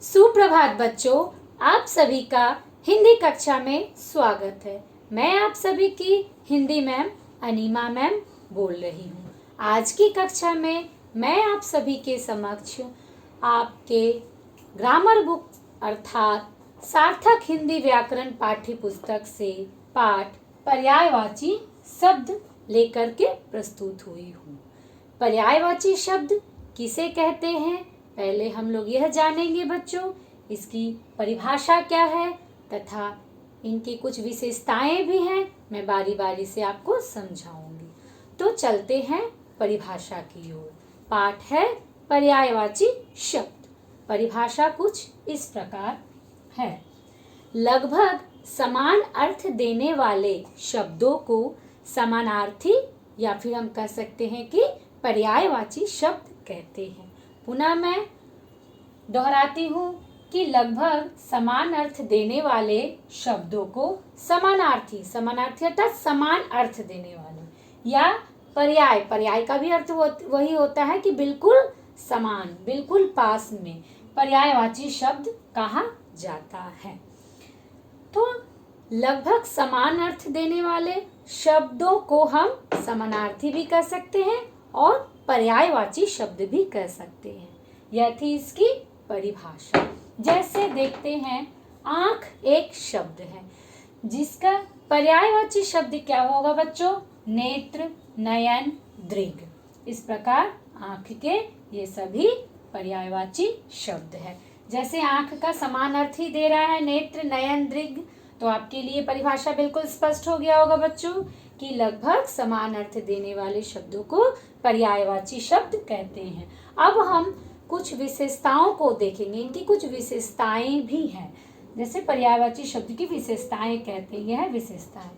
सुप्रभात बच्चों, आप सभी का हिंदी कक्षा में स्वागत है। मैं आप सभी की हिंदी मैम अनीमा मैम बोल रही हूँ। आज की कक्षा में मैं आप सभी के समक्ष आपके ग्रामर बुक अर्थात सार्थक हिंदी व्याकरण पाठ्य पुस्तक से पाठ पर्यायवाची शब्द लेकर के प्रस्तुत हुई हूँ। पर्यायवाची शब्द किसे कहते हैं, पहले हम लोग यह जानेंगे बच्चों, इसकी परिभाषा क्या है तथा इनकी कुछ विशेषताएं भी हैं। मैं बारी बारी से आपको समझाऊंगी। तो चलते हैं परिभाषा की ओर। पाठ है पर्यायवाची शब्द। परिभाषा कुछ इस प्रकार है। लगभग समान अर्थ देने वाले शब्दों को समानार्थी या फिर हम कह सकते हैं कि पर्यायवाची शब्द कहते हैं। पुनः मैं दोहराती हूँ कि लगभग समान अर्थ देने वाले शब्दों को समानार्थी अर्थात समान अर्थ देने वाले या पर्याय का भी अर्थ वही होता है कि बिल्कुल समान, बिल्कुल पास में पर्यायवाची शब्द कहा जाता है। तो लगभग समान अर्थ देने वाले शब्दों को हम समानार्थी भी कह सकते हैं और पर्यायवाची शब्द भी कह सकते हैं। यह थी इसकी परिभाषा। जैसे देखते हैं, आंख एक शब्द है जिसका पर्यायवाची शब्द क्या होगा बच्चों? नेत्र, नयन, दृग। इस प्रकार आंख के ये सभी पर्यायवाची शब्द है। जैसे आंख का समान अर्थ ही दे रहा है नेत्र, नयन, दृग, तो आपके लिए परिभाषा बिल्कुल स्पष्ट हो गया होगा बच्चों कि लगभग समान अर्थ देने वाले शब्दों को पर्यायवाची शब्द कहते हैं। अब हम कुछ विशेषताओं को देखेंगे। इनकी कुछ विशेषताएं भी हैं। जैसे पर्यायवाची शब्द की विशेषताएं कहते हैं, यह विशेषताएं।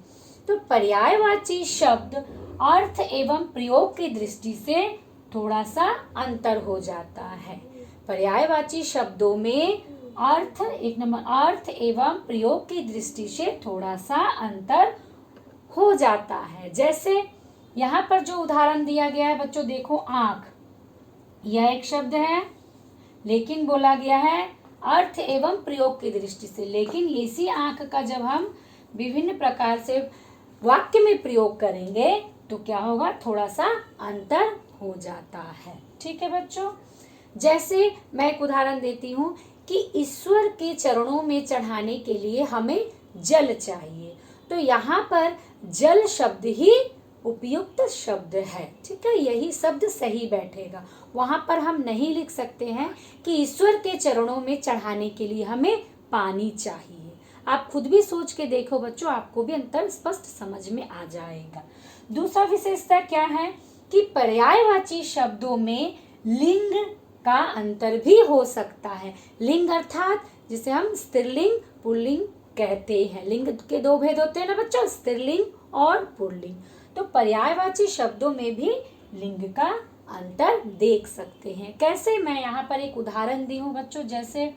तो पर्यायवाची शब्द अर्थ एवं प्रयोग की दृष्टि से थोड़ा सा अंतर हो जाता है। पर्यायवाची शब्दों में अर्थ एवं प्रयोग की दृष्टि से थोड़ा सा अंतर हो जाता है। जैसे यहाँ पर जो उदाहरण दिया गया है बच्चों, देखो आंख, यह एक शब्द है लेकिन बोला गया है अर्थ एवं प्रयोग की दृष्टि से। लेकिन इसी आंख का जब हम विभिन्न प्रकार से वाक्य में प्रयोग करेंगे तो क्या होगा, थोड़ा सा अंतर हो जाता है। ठीक है बच्चों। जैसे मैं एक उदाहरण देती हूँ कि ईश्वर के चरणों में चढ़ाने के लिए हमें जल चाहिए, तो यहाँ पर जल शब्द ही उपयुक्त शब्द है। ठीक है, यही शब्द सही बैठेगा। वहां पर हम नहीं लिख सकते हैं कि ईश्वर के चरणों में चढ़ाने के लिए हमें पानी चाहिए। आप खुद भी सोच के देखो बच्चों, आपको भी अंतर स्पष्ट समझ में आ जाएगा। दूसरा विशेषता क्या है कि पर्यायवाची शब्दों में लिंग का अंतर भी हो सकता है। लिंग अर्थात जिसे हम स्त्रीलिंग, पुल्लिंग कहते हैं। लिंग के दो भेद होते हैं ना बच्चों, स्त्रीलिंग और पुल्लिंग। तो पर्यायवाची शब्दों में भी लिंग का अंतर देख सकते हैं। कैसे? मैं यहाँ पर एक उदाहरण दी हूँ बच्चों। जैसे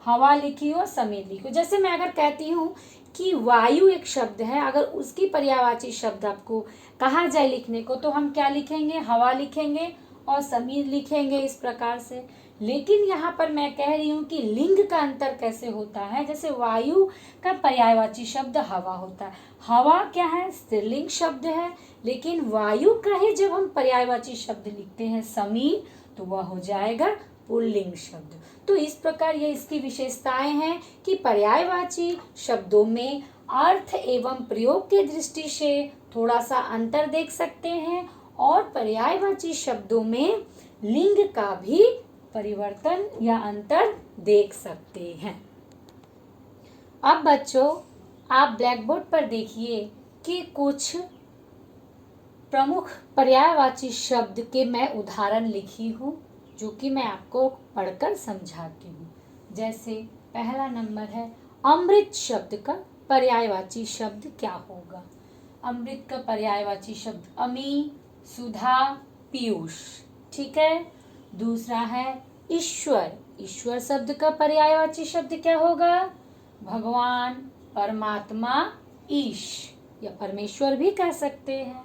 हवा लिखी हो, समीर लिखी हो। जैसे मैं अगर कहती हूँ कि वायु एक शब्द है, अगर उसकी पर्यायवाची शब्द आपको कहा जाए लिखने को, तो हम क्या लिखेंगे? हवा लिखेंगे और समीर लिखेंगे इस प्रकार से। लेकिन यहाँ पर मैं कह रही हूँ कि लिंग का अंतर कैसे होता है। जैसे वायु का पर्यायवाची शब्द हवा होता है। हवा क्या है? स्त्रीलिंग शब्द है। लेकिन वायु का ही जब हम पर्यायवाची शब्द लिखते हैं समीर, तो वह हो जाएगा पुल्लिंग शब्द। तो इस प्रकार ये इसकी विशेषताएं हैं कि पर्यायवाची शब्दों में अर्थ एवं प्रयोग की दृष्टि से थोड़ा सा अंतर देख सकते हैं और पर्यायवाची शब्दों में लिंग का भी परिवर्तन या अंतर देख सकते हैं। अब बच्चों आप ब्लैक बोर्ड पर देखिए कि कुछ प्रमुख पर्यायवाची शब्द के मैं उदाहरण लिखी हूँ, जो कि मैं आपको पढ़कर समझाती हूँ। जैसे पहला नंबर है, अमृत शब्द का पर्यायवाची शब्द क्या होगा? अमृत का पर्यायवाची शब्द अमी, सुधा, पीयूष। ठीक है। दूसरा है ईश्वर। ईश्वर शब्द का पर्यायवाची शब्द क्या होगा? भगवान, परमात्मा, ईश या परमेश्वर भी कह सकते हैं।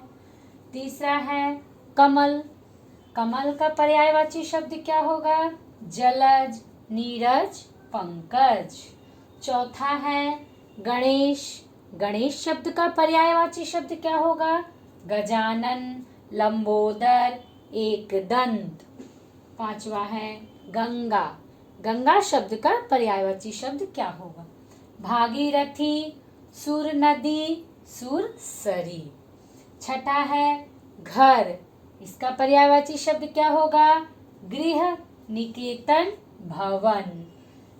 तीसरा है कमल। कमल का पर्यायवाची शब्द क्या होगा? जलज, नीरज, पंकज। चौथा है गणेश। गणेश शब्द का पर्यायवाची शब्द क्या होगा? गजानन, लंबोदर, एकदंत। पांचवा है गंगा। गंगा शब्द का पर्यायवाची शब्द क्या होगा? भागीरथी, सुर नदी, सुरसरी। छठा है घर। इसका पर्यायवाची शब्द क्या होगा? गृह, निकेतन, भवन।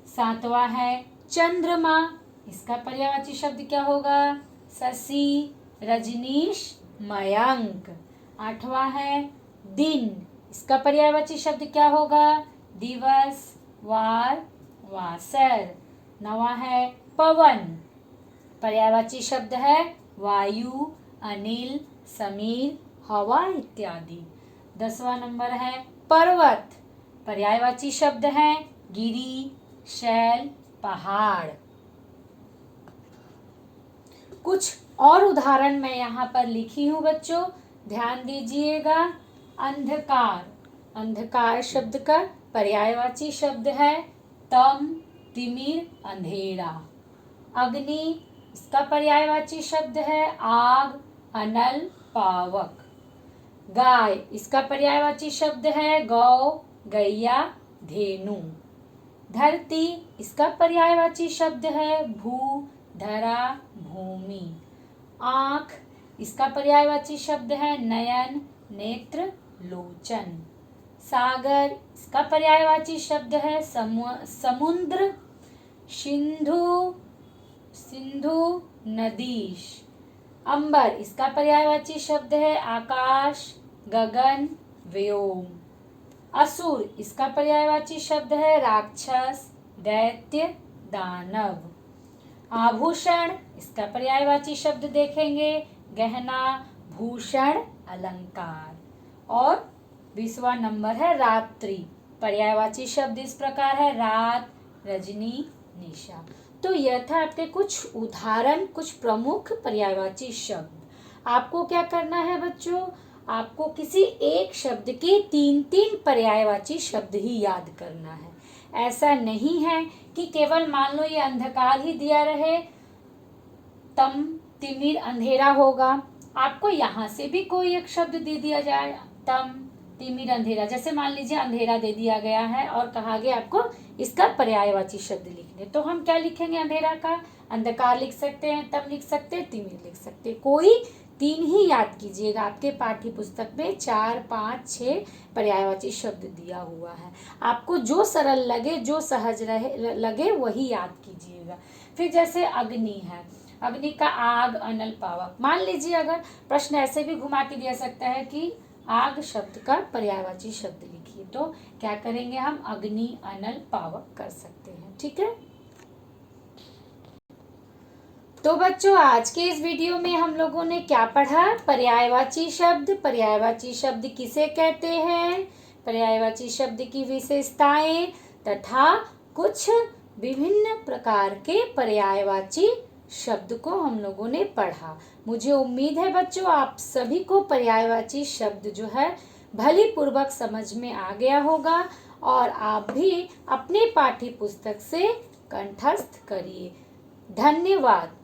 सातवां है चंद्रमा। इसका पर्यायवाची शब्द क्या होगा? शशि, रजनीश, मयंक। आठवां है दिन। इसका पर्यायवाची शब्द क्या होगा? दिवस, वार, वासर। नवा है पवन। पर्यायवाची शब्द है वायु, अनिल, समीर, हवा इत्यादि। 10वां नंबर है पर्वत। पर्यायवाची शब्द है गिरी, शैल, पहाड़। कुछ और उदाहरण मैं यहाँ पर लिखी हूँ बच्चों, ध्यान दीजिएगा। अंधकार। अंधकार शब्द का पर्यायवाची शब्द है तम, तिमिर, अंधेरा। अग्नि। इसका पर्यायवाची शब्द है आग, अनल, पावक। गाय। इसका पर्यायवाची शब्द है गौ, गैया, धेनु। धरती। इसका पर्यायवाची शब्द है भू, धरा, भूमि। आँख। इसका पर्यायवाची शब्द है नयन, नेत्र, लोचन। सागर। इसका पर्यायवाची शब्द है समुद्र, सिंधु, सिंधु, नदीश। अंबर। इसका पर्यायवाची शब्द है आकाश, गगन, व्योम। असुर। इसका पर्यायवाची शब्द है राक्षस, दैत्य, दानव। आभूषण। इसका पर्यायवाची शब्द देखेंगे गहना, भूषण, अलंकार। और 20वां नंबर है रात्रि। पर्यायवाची शब्द इस प्रकार है रात, रजनी, निशा। तो यह था आपके कुछ उदाहरण, कुछ प्रमुख पर्यायवाची शब्द। आपको क्या करना है बच्चों? आपको किसी एक शब्द के 3-3 पर्यायवाची शब्द ही याद करना है। ऐसा नहीं है कि केवल मान लो ये अंधकार ही दिया रहे, तम, तिमिर, अंधेरा होगा। आपको यहाँ से भी कोई एक शब्द दे दिया जाए, तम, तिमिर, अंधेरा। जैसे मान लीजिए अंधेरा दे दिया गया है और कहा गया आपको इसका पर्यायवाची शब्द लिखने, तो हम क्या लिखेंगे? अंधेरा का अंधकार लिख सकते हैं, तम लिख सकते हैं, तिमिर लिख सकते हैं। कोई 3 ही याद कीजिएगा। आपके पाठ्य पुस्तक में 4, 5, 6 पर्यायवाची शब्द दिया हुआ है। आपको जो सरल लगे, जो सहज लगे वही याद कीजिएगा। फिर जैसे अग्नि है, अग्नि का आग, अनल, पावक। मान लीजिए अगर प्रश्न ऐसे भी घुमा के दिया सकता है कि आग शब्द का पर्यायवाची शब्द लिखिए, तो क्या करेंगे हम? अग्नि, अनल, पावक कर सकते हैं। ठीक है। तो बच्चों आज के इस वीडियो में हम लोगों ने क्या पढ़ा? पर्यायवाची शब्द। पर्यायवाची शब्द किसे कहते हैं, पर्यायवाची शब्द की विशेषताएं तथा कुछ विभिन्न प्रकार के पर्यायवाची शब्द को हम लोगों ने पढ़ा। मुझे उम्मीद है बच्चों आप सभी को पर्यायवाची शब्द जो है भली पूर्वक समझ में आ गया होगा और आप भी अपने पाठ्य पुस्तक से कंठस्थ करिए। धन्यवाद।